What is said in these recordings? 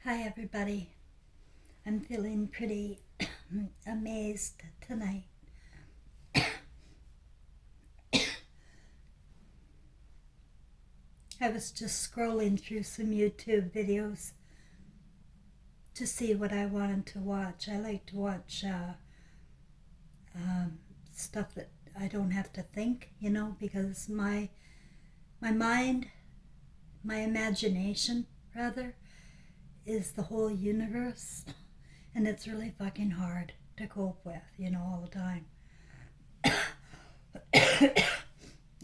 Hi, everybody. I'm feeling pretty amazed tonight. I was just scrolling through some YouTube videos to see what I wanted to watch. I like to watch um, stuff that I don't have to think, because my mind, my imagination, rather, is the whole universe, and it's really fucking hard to cope with, all the time.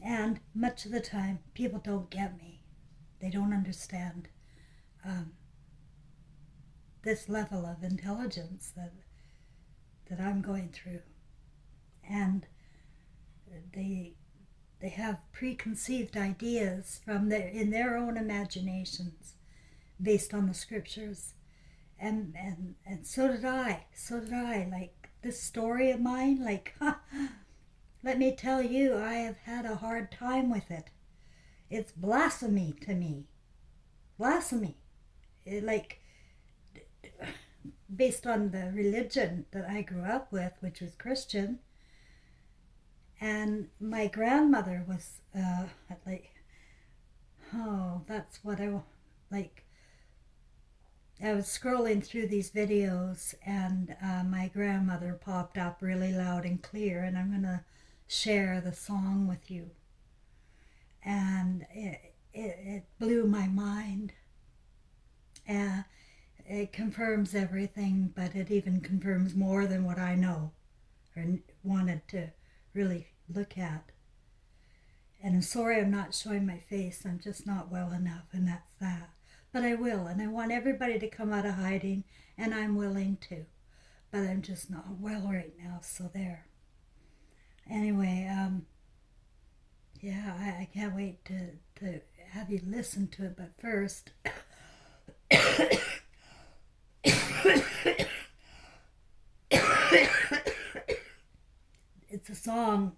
And much of the time, people don't get me. They don't understand um, this level of intelligence that I'm going through. And they they have preconceived ideas in their own imaginations based on the scriptures. And so did I. So did I. Like this story of mine, let me tell you, I have had a hard time with it. It's blasphemy to me. Blasphemy. Like, based on the religion that I grew up with, which was Christian, and my grandmother was like, oh, that's what I like. I was scrolling through these videos, and my grandmother popped up really loud and clear, and I'm gonna share the song with you. And it blew my mind. It confirms everything, but it even confirms more than what I know or wanted to really look at. And I'm sorry I'm not showing my face. I'm just not well enough, and that's that. But I will, and I want everybody to come out of hiding, and I'm willing to. But I'm just not well right now, so there. Anyway, yeah, I can't wait to have you listen to it, but first. It's a song,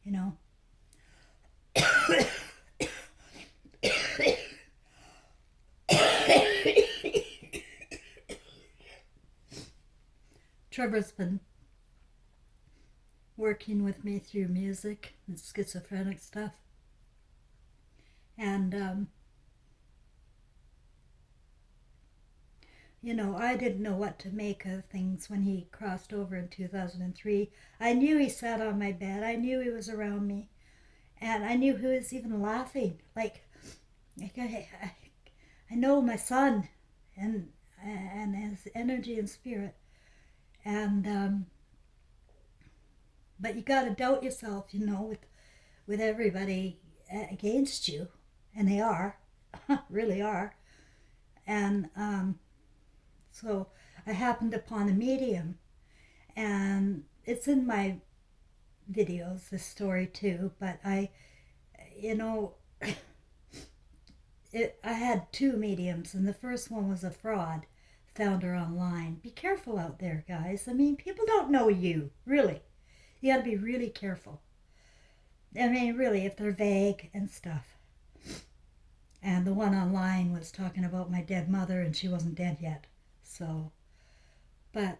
you know. Trevor's been working with me through music and schizophrenic stuff. And, I didn't know what to make of things when he crossed over in 2003. I knew he sat on my bed. I knew he was around me. And I knew he was even laughing. I know my son and his energy and spirit. And, but you got to doubt yourself, with everybody against you. And they are, really are. And so I happened upon a medium, and it's in my videos, this story too, but you know, I had two mediums, and the first one was a fraud. Found her online. Be careful out there, guys. I mean, people don't know you, really. You gotta be really careful. I mean, really, if they're vague and stuff. And the one online was talking about my dead mother, and she wasn't dead yet. So, but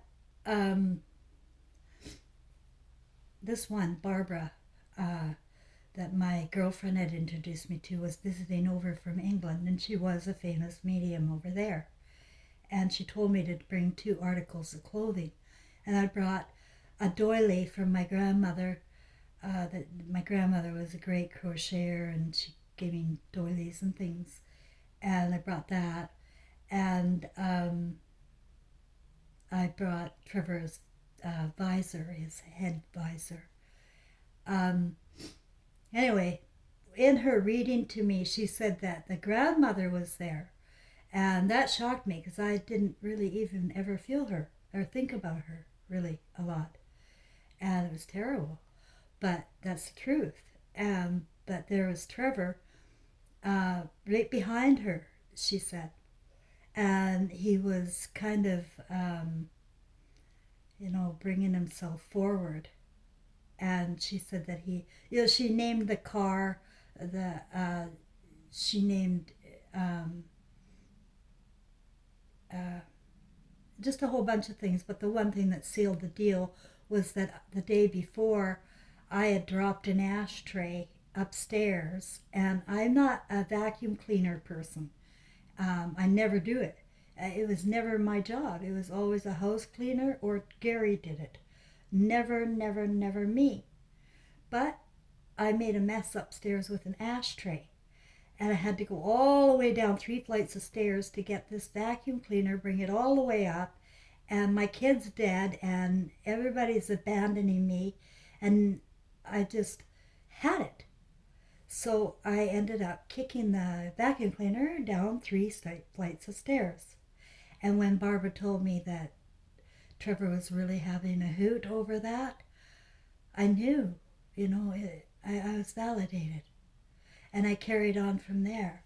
this one, Barbara, that my girlfriend had introduced me to, was visiting over from England, and she was a famous medium over there. And she told me to bring two articles of clothing. And I brought a doily from my grandmother. That my grandmother was a great crocheter, and she gave me doilies and things. And I brought that. And I brought Trevor's visor, his head visor. Um, anyway, in her reading to me, she said that the grandmother was there. And that shocked me because I didn't really even ever feel her or think about her really a lot. And it was terrible. But that's the truth. But there was Trevor right behind her, she said. And he was kind of, bringing himself forward. And she said that she named the car, she named just a whole bunch of things. But the one thing that sealed the deal was that the day before, I had dropped an ashtray upstairs, and I'm not a vacuum cleaner person. I never do it. It was never my job. It was always a house cleaner or Gary did it. Never, never, never me. But I made a mess upstairs with an ashtray. And I had to go all the way down 3 flights of stairs to get this vacuum cleaner, bring it all the way up. And my kid's dead, and everybody's abandoning me. And I just had it. So I ended up kicking the vacuum cleaner down 3 flights of stairs. And when Barbara told me that Trevor was really having a hoot over that, I knew, I was validated. And I carried on from there.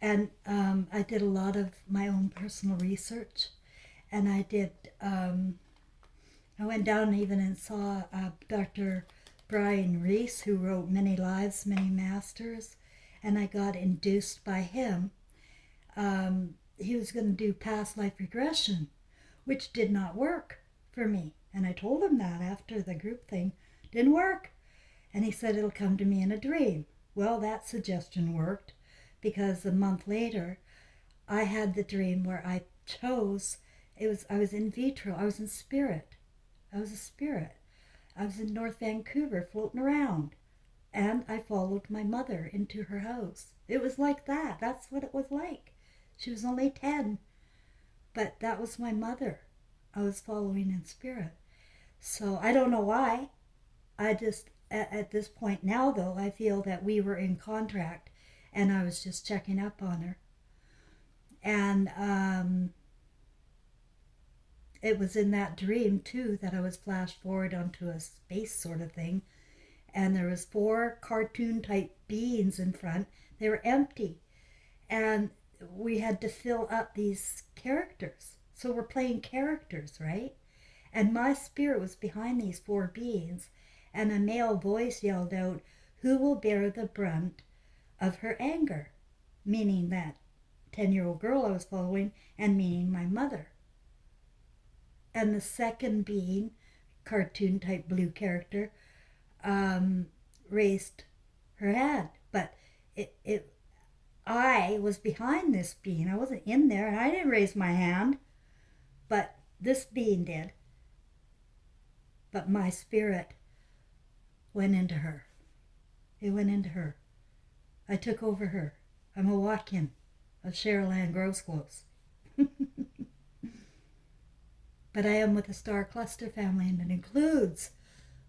And I did a lot of my own personal research. And I went down even and saw Dr. Brian Reese, who wrote Many Lives, Many Masters. And I got induced by him. He was going to do past life regression, which did not work for me. And I told him that after the group thing. Didn't work. And he said it'll come to me in a dream. Well, that suggestion worked, because a month later, I had the dream where I chose, I was in vitro, I was in spirit. I was a spirit. I was in North Vancouver floating around, and I followed my mother into her house. It was like that. That's what it was like. She was only 10, but that was my mother. I was following in spirit. So I don't know why. I just, at this point now, though, I feel that we were in contract, and I was just checking up on her. And it was in that dream, too, that I was flashed forward onto a space sort of thing, and there was 4 cartoon-type beings in front. They were empty, and we had to fill up these characters. So we're playing characters, right? And my spirit was behind these 4 beings, and a male voice yelled out, "Who will bear the brunt of her anger?" Meaning that 10-year-old girl I was following, and meaning my mother. And the second being, cartoon type blue character, raised her hand. But I was behind this being. I wasn't in there, and I didn't raise my hand. But this being did. But my spirit went into her. It went into her. I took over her. I'm a walk-in of Cheryl Ann Grosclose. But I am with the Star Cluster family, and it includes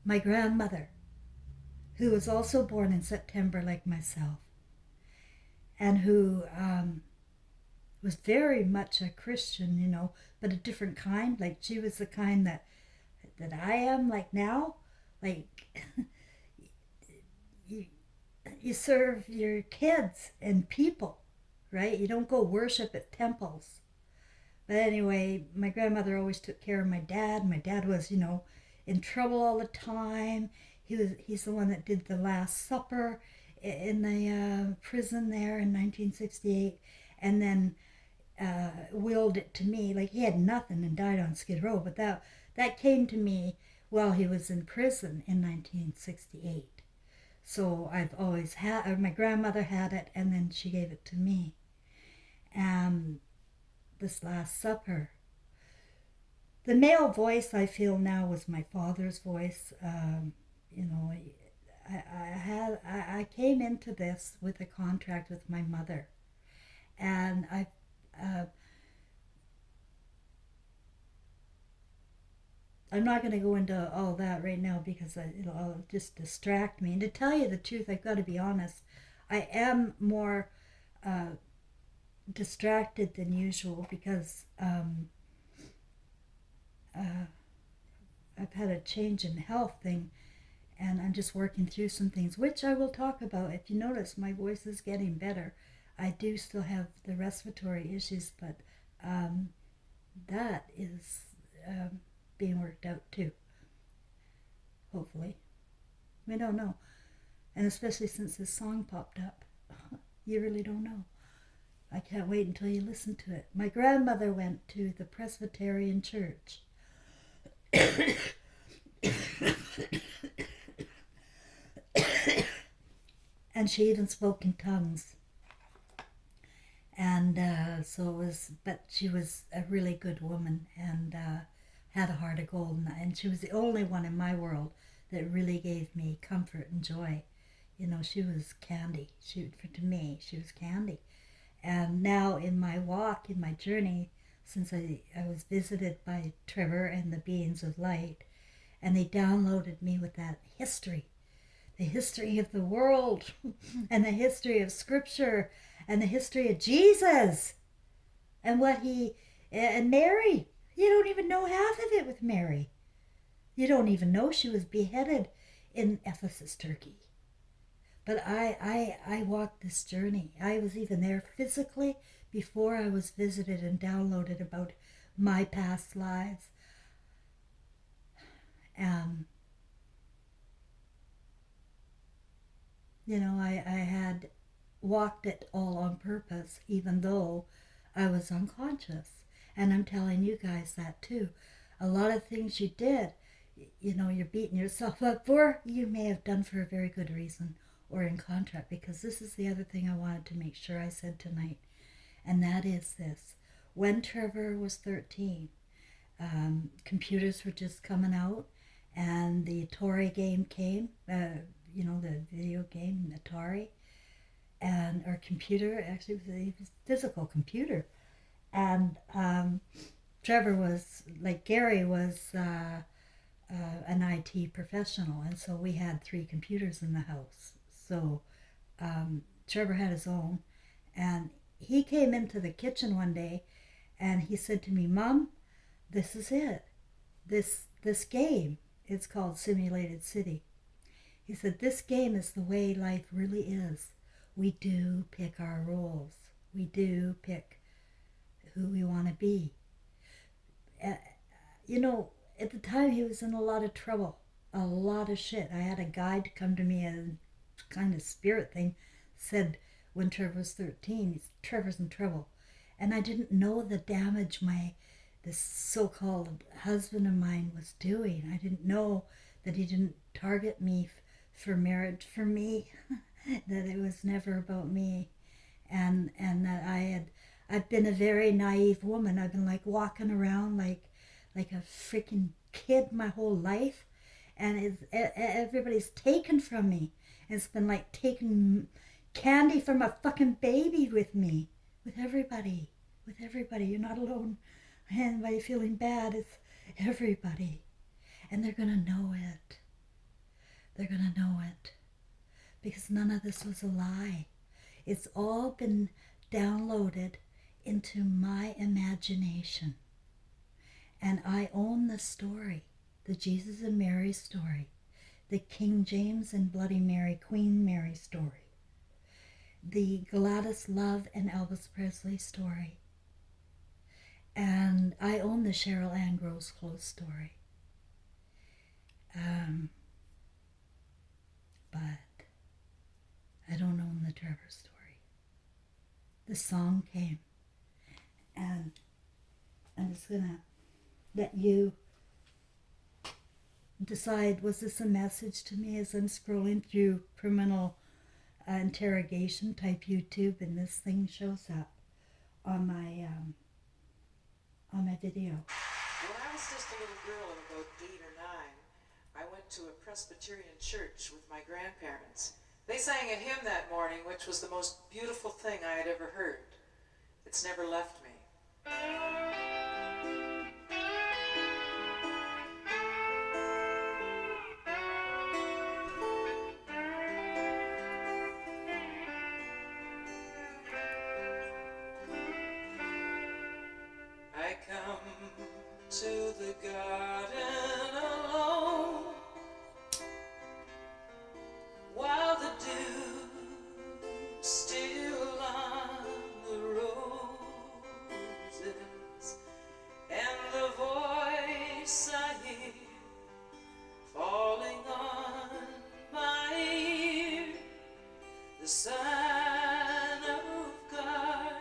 my grandmother, who was also born in September like myself, and who was very much a Christian, but a different kind. Like, she was the kind that I am, like now. Like, you serve your kids and people, right? You don't go worship at temples. But anyway, my grandmother always took care of my dad. My dad was, in trouble all the time. He's the one that did the Last Supper in the prison there in 1968, and then willed it to me. Like, he had nothing and died on Skid Row, but that came to me while he was in prison in 1968. So I've always had, my grandmother had it, and then she gave it to me. This Last Supper. The male voice I feel now was my father's voice. I came into this with a contract with my mother, and I'm not going to go into all that right now because it'll just distract me. And to tell you the truth, I've got to be honest, I am more distracted than usual because I've had a change in health thing, and I'm just working through some things, which I will talk about. If you notice, my voice is getting better. I do still have the respiratory issues, but that is being worked out too, hopefully. We don't know. And especially since this song popped up, you really don't know. I can't wait until you listen to it. My grandmother went to the Presbyterian Church. And she even spoke in tongues. And so it was, but she was a really good woman and had a heart of gold. And she was the only one in my world that really gave me comfort and joy. You know, she was candy. To me, she was candy. And now in my walk, in my journey, since I was visited by Trevor and the Beings of Light, and they downloaded me with that history, the history of the world, and the history of Scripture, and the history of Jesus, and and Mary. You don't even know half of it with Mary. You don't even know she was beheaded in Ephesus, Turkey. But I walked this journey. I was even there physically before I was visited and downloaded about my past lives. You know, I had walked it all on purpose, even though I was unconscious. And I'm telling you guys that too. A lot of things you did, you know, you're beating yourself up for, you may have done for a very good reason or in contract, because this is the other thing I wanted to make sure I said tonight, and that is this. When Trevor was 13, computers were just coming out, and the Atari game came, you know, the video game, Atari, and our computer, actually it was a physical computer, and Trevor was, like Gary was an IT professional, and so we had 3 computers in the house. So Trevor had his own, and he came into the kitchen one day, and he said to me, "Mom, this is it. This game, it's called Simulated City." He said, "This game is the way life really is. We do pick our roles. We do pick who we want to be." You know, at the time he was in a lot of trouble, a lot of shit. I had a guide come to me, and kind of spirit thing, said when Trevor was 13, Trevor's in trouble. And I didn't know the damage this so-called husband of mine was doing. I didn't know that he didn't target me for marriage for me, that it was never about me, and that I've been a very naive woman. I've been like walking around like a freaking kid my whole life, and everybody's taken from me. It's been like taking candy from a fucking baby with me, with everybody. You're not alone. Anybody feeling bad, it's everybody. And they're going to know it. They're going to know it. Because none of this was a lie. It's all been downloaded into my imagination. And I own the story, the Jesus and Mary story, the King James and Bloody Mary, Queen Mary story, the Gladys Love and Elvis Presley story, and I own the Cheryl Ann Gross Clothes story. But I don't own the Trevor story. The song came, and I'm just gonna let you decide, was this a message to me as I'm scrolling through criminal interrogation type YouTube, and this thing shows up on my video. When I was just a little girl of about 8 or 9, I went to a Presbyterian church with my grandparents. They sang a hymn that morning, which was the most beautiful thing I had ever heard. It's never left me. I come to the garden alone, while the dew's still on the roses, and the voice I hear falling on my ear, the Son of God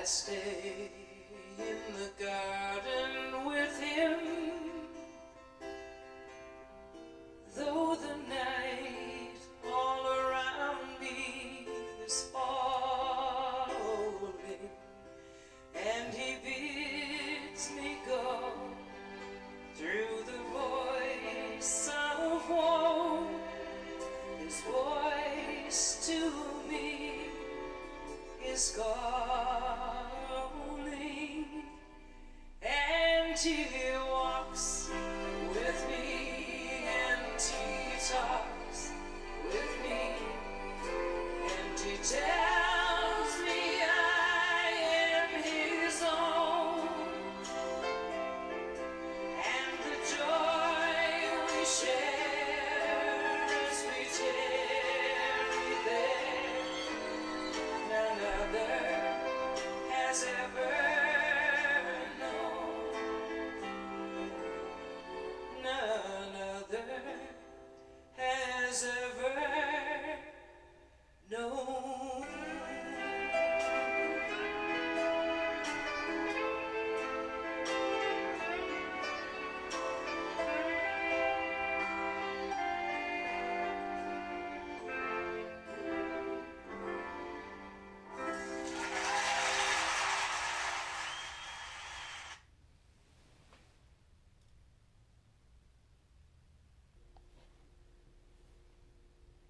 stay in the garden with him, though the night all around me is falling, and he bids me go through the voice of woe. His voice to me is calling, and he walks with me, and he talks with me, and he tells me I am his own, and the joy we share as we tarry there, none other has ever known, none other has ever known.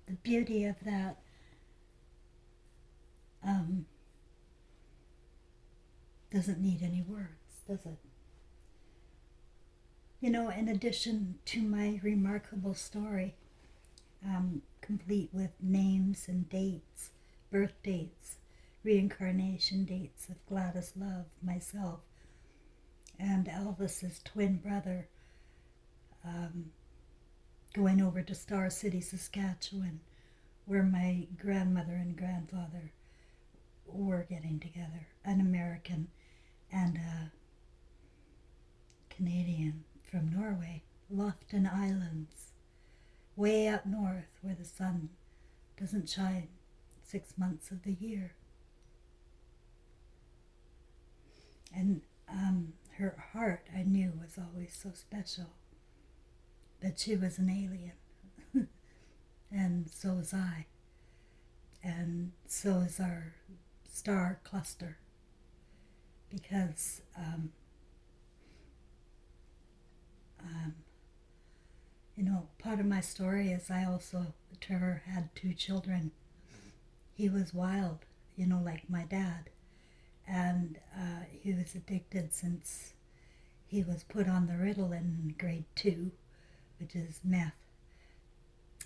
The beauty of that doesn't need any words, does it? You know, in addition to my remarkable story, complete with names and dates, birth dates, reincarnation dates of Gladys Love, myself, and Elvis's twin brother, going over to Star City, Saskatchewan, where my grandmother and grandfather were getting together, an American and a Canadian from Norway, Lofton Islands, way up north where the sun doesn't shine 6 months of the year. And her heart, I knew, was always so special. But she was an alien, and so was I, and so is our star cluster, because you know, part of my story is Trevor had 2 children. He was wild, you know, like my dad, and he was addicted since he was put on the Ritalin grade 2, which is meth.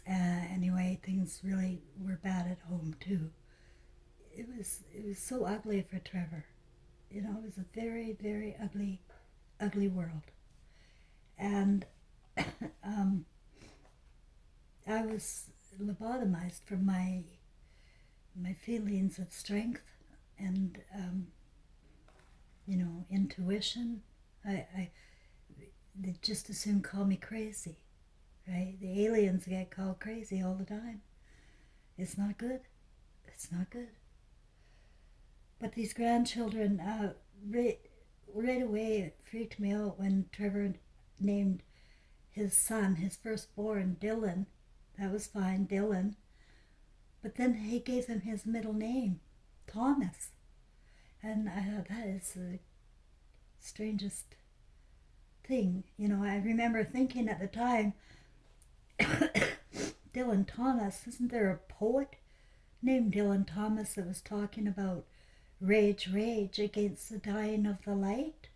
Anyway, things really were bad at home too. It was so ugly for Trevor. You know, it was a very, very ugly world. And I was lobotomized from my feelings of strength and you know, intuition. They just as soon call me crazy, right? The aliens get called crazy all the time. It's not good. It's not good. But these grandchildren, right away, it freaked me out when Trevor named his son, his firstborn, Dylan. That was fine, Dylan. But then he gave him his middle name, Thomas. And I thought, that is the strangest thing. You know, I remember thinking at the time, Dylan Thomas, isn't there a poet named Dylan Thomas that was talking about rage against the dying of the light?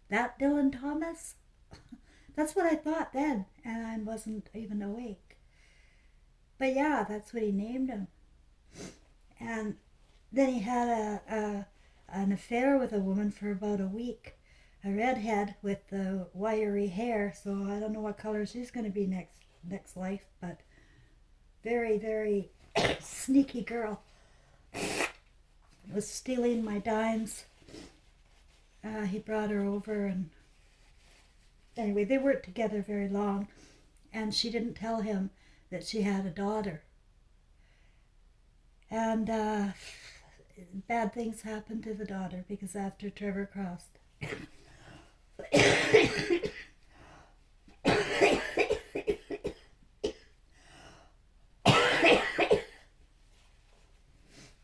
That Dylan Thomas? That's what I thought then, and I wasn't even awake. But yeah, that's what he named him. And then he had an affair with a woman for about a week, a redhead with the wiry hair, so I don't know what color she's going to be next life, but very, very sneaky girl. Was stealing my dimes. He brought her over, and anyway, they weren't together very long, and she didn't tell him that she had a daughter. And bad things happened to the daughter because after Trevor crossed.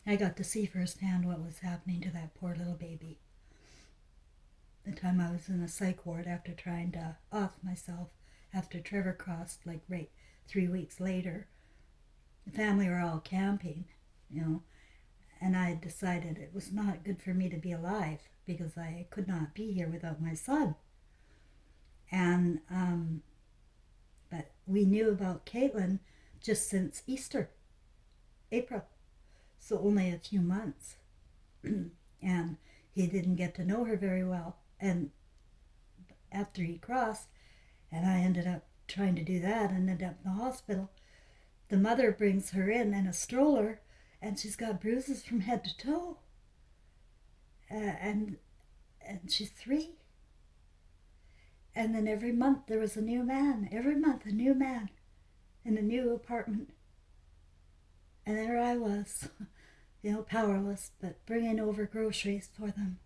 I got to see firsthand what was happening to that poor little baby. The time I was in a psych ward after trying to off myself after Trevor crossed, like right 3 weeks later. The family were all camping, and I decided it was not good for me to be alive because I could not be here without my son. And but we knew about Caitlin just since Easter, April, so only a few months. And he didn't get to know her very well. And after he crossed, and I ended up trying to do that and ended up in the hospital, the mother brings her in a stroller, and she's got bruises from head to toe. And she's 3. And then every month there was a new man. Every month a new man in a new apartment. And there I was, powerless, but bringing over groceries for them.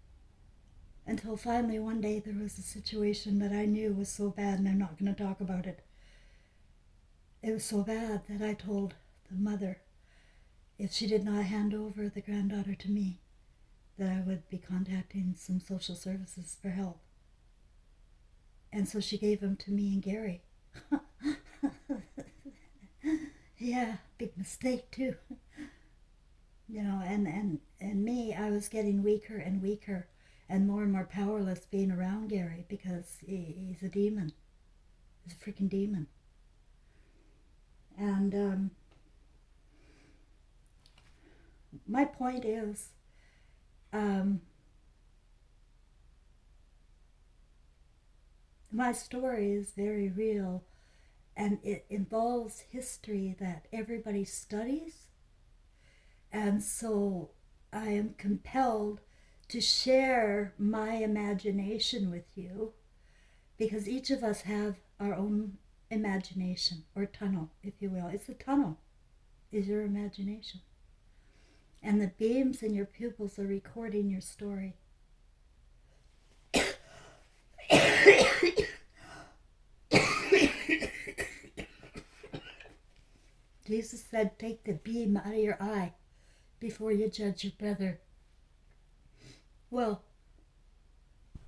Until finally one day there was a situation that I knew was so bad, and I'm not going to talk about it. It was so bad that I told the mother if she did not hand over the granddaughter to me, that I would be contacting some social services for help. And so she gave them to me and Gary. Yeah, big mistake too. And me, I was getting weaker and weaker and more powerless being around Gary because he's a demon. He's a freaking demon. And my point is, my story is very real, and it involves history that everybody studies. And so I am compelled to share my imagination with you, because each of us have our own imagination, or tunnel, if you will. It's a tunnel, is your imagination. And the beams in your pupils are recording your story. Jesus said, take the beam out of your eye before you judge your brother. Well,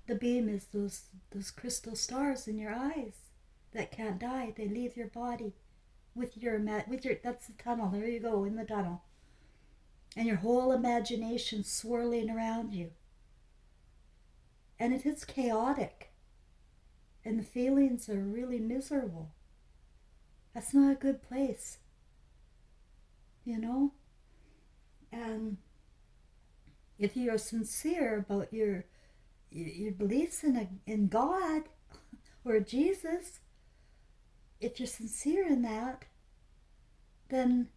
the beam is those crystal stars in your eyes that can't die. They leave your body with your that's the tunnel. There you go, in the tunnel. And your whole imagination swirling around you. And it is chaotic. And the feelings are really miserable. That's not a good place. And if you're sincere about your beliefs in God or Jesus, if you're sincere in that, then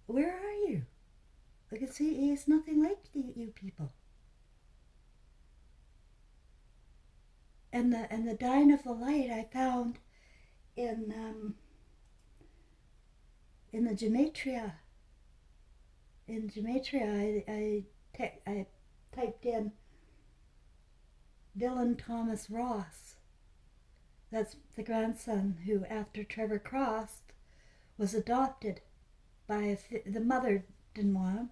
where are you? Because he's nothing like you people. And the dying of the light I found in the gematria. In gematria, I typed in Dylan Thomas Ross. That's the grandson who, after Trevor crossed, was adopted by the mother didn't want him,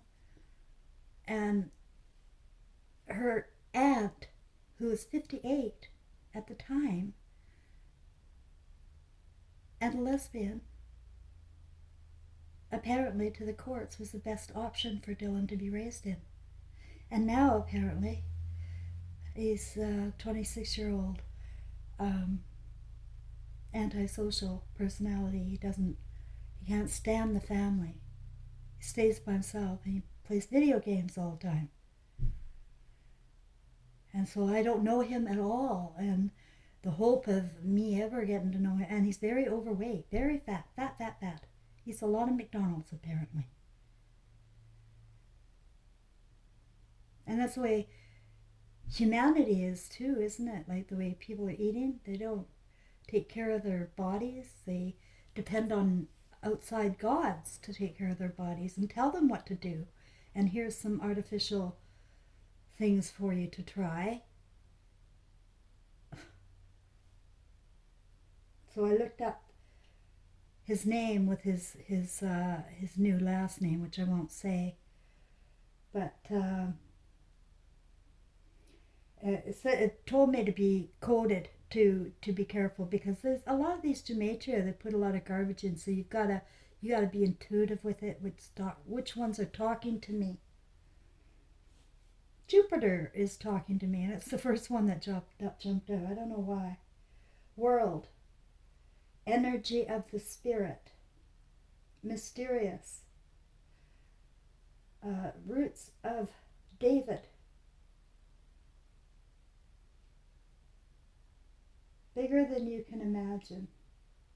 and her aunt, who was 58 at the time, and a lesbian, apparently to the courts was the best option for Dylan to be raised in. And now apparently he's a 26-year-old antisocial personality. He can't stand the family. He stays by himself and he plays video games all the time. And so I don't know him at all, and the hope of me ever getting to know him, and he's very overweight, very fat. He's a lot of McDonald's apparently. And that's the way humanity is too, isn't it? Like the way people are eating, they don't take care of their bodies. They depend on outside gods to take care of their bodies and tell them what to do. And here's some artificial things for you to try. So I looked up his name with his new last name, which I won't say. But it told me to be coded to be careful, because there's a lot of these gematria that put a lot of garbage in. So you gotta be intuitive with it. Which ones are talking to me? Jupiter is talking to me, and it's the first one that jumped out. I don't know why. World, energy of the spirit, mysterious, roots of David, bigger than you can imagine,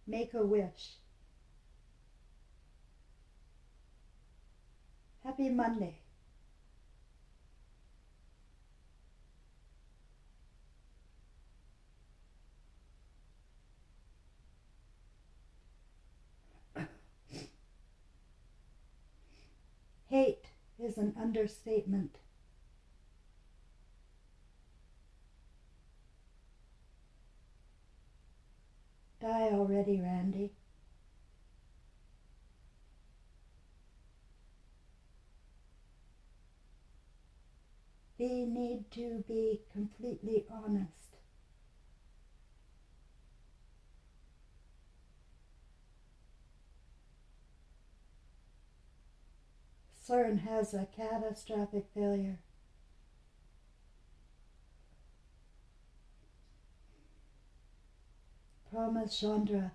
make a wish. Happy Monday. Hate is an understatement. Die already, Randy. We need to be completely honest. CERN has a catastrophic failure. Promise Chandra.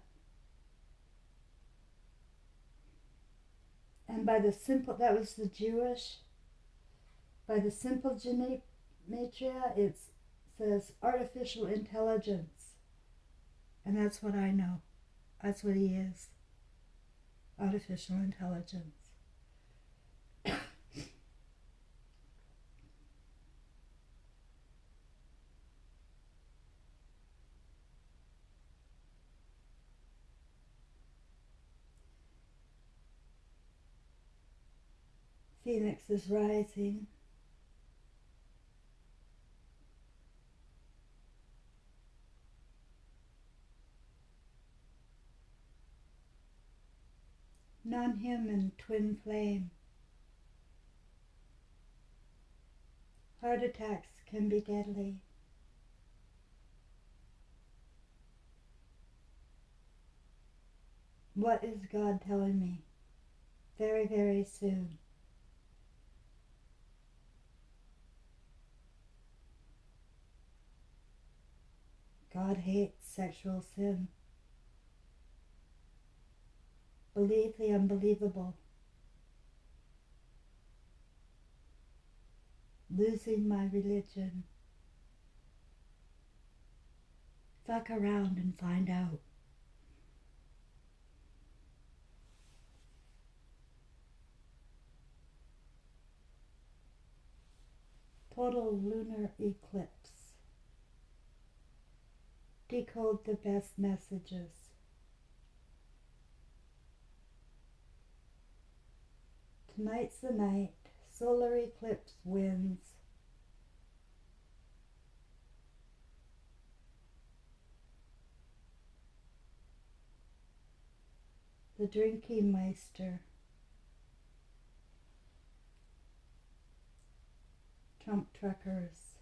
And by the simple, that was the Jewish, by the simple gematria, it says artificial intelligence. And that's what I know. That's what he is. Artificial intelligence. Phoenix is rising. Non-human twin flame. Heart attacks can be deadly. What is God telling me? Very, very soon. God hates sexual sin. Believe the unbelievable. Losing my religion. Fuck around and find out. Total lunar eclipse. Decode the best messages. Tonight's the night. Solar eclipse wins. The Drinking Meister. Trump truckers.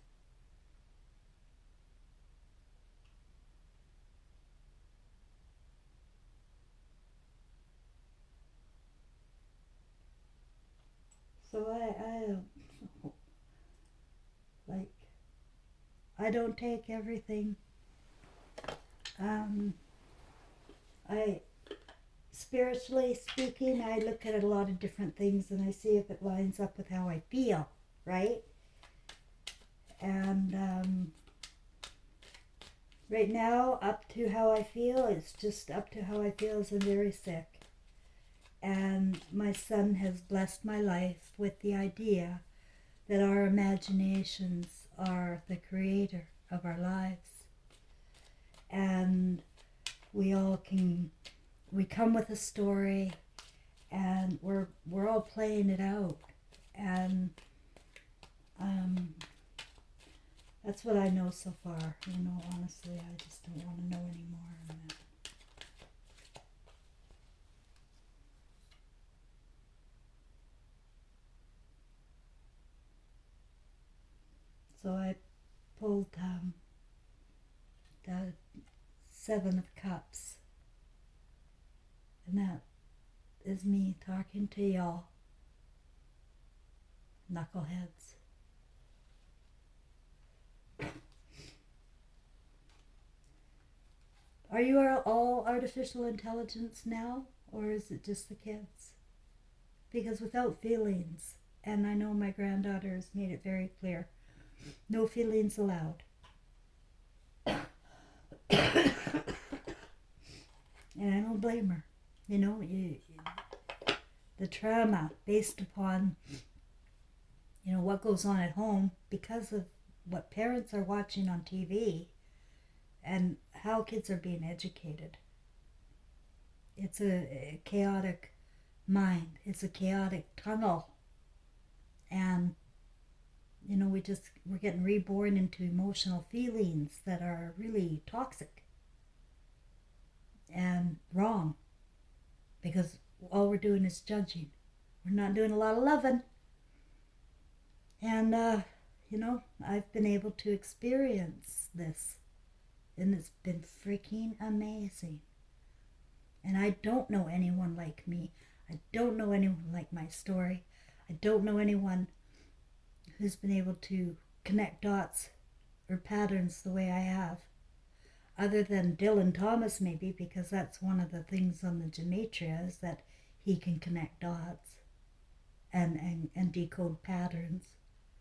So I don't know. Like, I don't take everything. I, spiritually speaking, I look at a lot of different things and I see if it lines up with how I feel, right? And right now, up to how I feel, it's just up to how I feel as I'm very sick. And my son has blessed my life with the idea that our imaginations are the creator of our lives. And we all can we come with a story, and we're all playing it out, and that's what I know so far. Honestly, I just don't want to know anymore. So I pulled the Seven of Cups, and that is me talking to y'all, knuckleheads. Are you all artificial intelligence now, or is it just the kids? Because without feelings, and I know my granddaughter has made it very clear, no feelings allowed. And I don't blame her. The trauma based upon, what goes on at home because of what parents are watching on TV and how kids are being educated. It's a chaotic mind. It's a chaotic tunnel. And, we're getting reborn into emotional feelings that are really toxic and wrong, because all we're doing is judging. We're not doing a lot of loving. And, I've been able to experience this, and it's been freaking amazing. And I don't know anyone like me. I don't know anyone like my story. I don't know anyone who's been able to connect dots or patterns the way I have, other than Dylan Thomas maybe, because that's one of the things on the Gematria, is that he can connect dots and decode patterns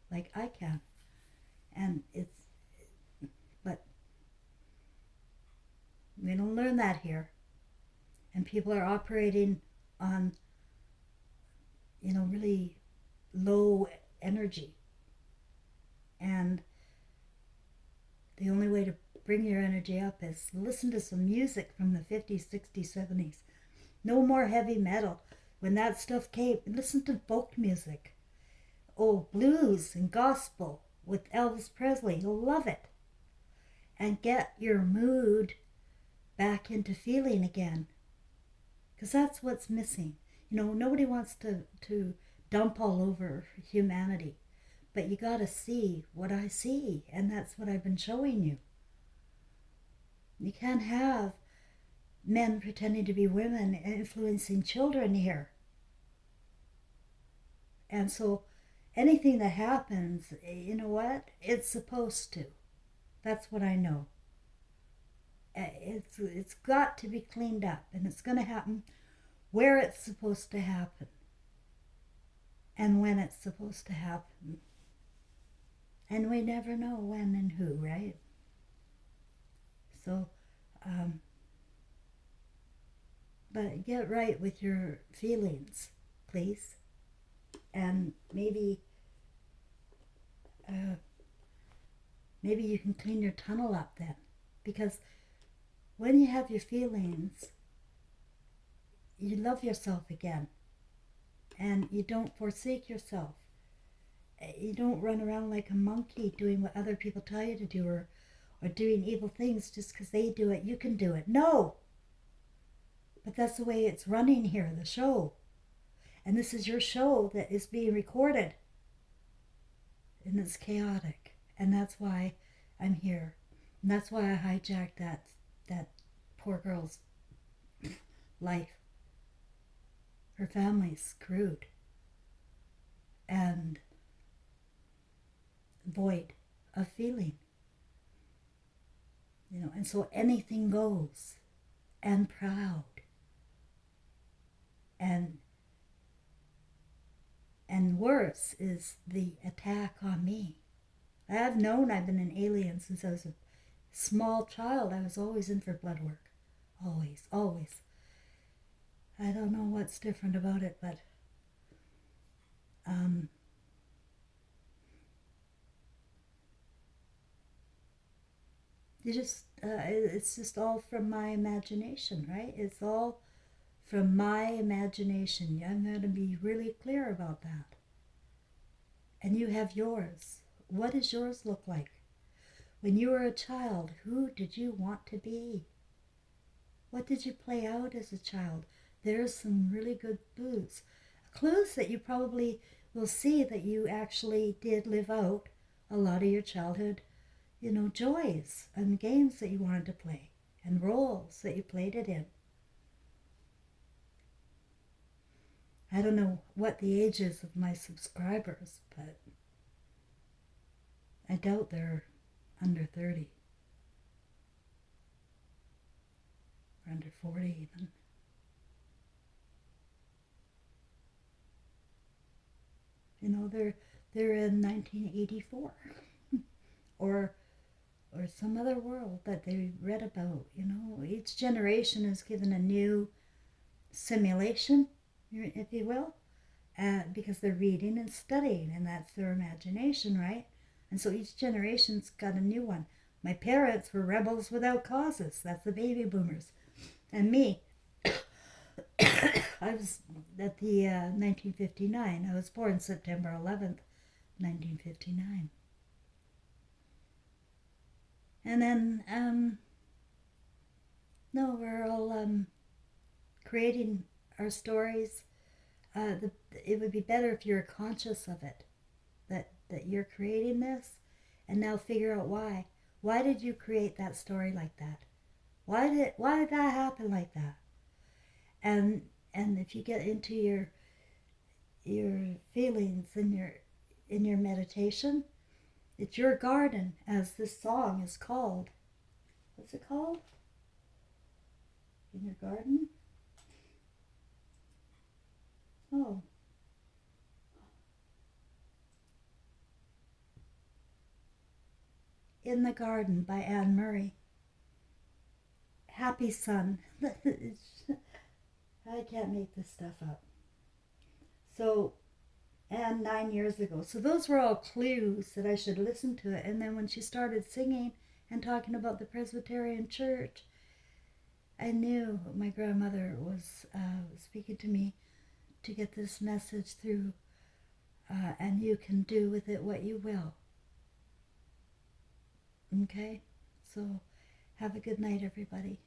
like I can. And but we don't learn that here. And people are operating on, really low energy. And the only way to bring your energy up is listen to some music from the 50s, 60s, 70s. No more heavy metal. When that stuff came, listen to folk music. Oh, blues and gospel with Elvis Presley. You'll love it. And get your mood back into feeling again. Because that's what's missing. Nobody wants to dump all over humanity. But you got to see what I see, and that's what I've been showing you. You can't have men pretending to be women influencing children here. And so anything that happens, you know what? It's supposed to. That's what I know. It's got to be cleaned up, and it's going to happen where it's supposed to happen and when it's supposed to happen. And we never know when and who, right? So, but get right with your feelings, please. And maybe you can clean your tunnel up then. Because when you have your feelings, you love yourself again. And you don't forsake yourself. You don't run around like a monkey doing what other people tell you to do, or doing evil things just because they do it, you can do it. No! But that's the way it's running here, the show. And this is your show that is being recorded. And it's chaotic. And that's why I'm here. And that's why I hijacked that poor girl's life. Her family's screwed. And void of feeling. And so anything goes, and proud. And worse is the attack on me. I've known I've been an alien since I was a small child. I was always in for blood work. Always, always. I don't know what's different about it, but it's just all from my imagination, right? It's all from my imagination. I'm going to be really clear about that. And you have yours. What does yours look like? When you were a child, who did you want to be? What did you play out as a child? There's some really good clues that you probably will see that you actually did live out a lot of your childhood, joys and games that you wanted to play and roles that you played it in. I don't know what the age is of my subscribers, but I doubt they're under 30 or under 40 even. They're in 1984 or some other world that they read about. Each generation is given a new simulation, if you will, because they're reading and studying, and that's their imagination, right? And so each generation's got a new one. My parents were rebels without causes. That's the baby boomers. And me, I was at the 1959. I was born September 11th, 1959. And then, no, we're all creating our stories. It would be better if you're conscious of it, that you're creating this, and now figure out why. Why did you create that story like that? Why did that happen like that? And if you get into your feelings in your meditation, it's your garden, as this song is called. What's it called? In your garden? Oh. In the Garden by Anne Murray. Happy Sun. I can't make this stuff up. So, and 9 years ago. So those were all clues that I should listen to it. And then when she started singing and talking about the Presbyterian Church, I knew my grandmother was speaking to me to get this message through, and you can do with it what you will. Okay? So have a good night, everybody.